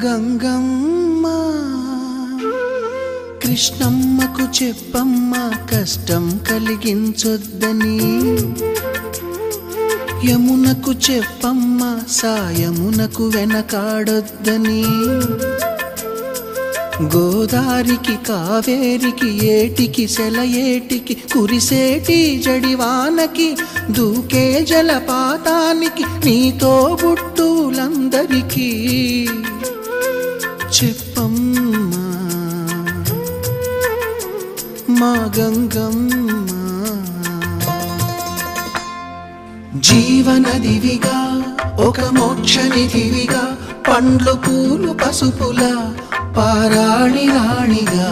గంగమ్మ కృష్ణమ్మకు చెప్పమ్మ కష్టం కలిగించొద్దని యమునకు చెప్పమ్మ సాయమునకు వెనకాడొద్దని గోదారికి కావేరికి ఏటికి సెలయేటికి కురిసేటి జడివానకి దూకే జలపాతానికి నీతో బుట్టులందరికీ చెప్పమ్మా మా గంగమ్మ జీవనదివిగా ఒక మోక్షనిధివిగా పండ్లు పూలు పసుపుల పారాణి రాణిగా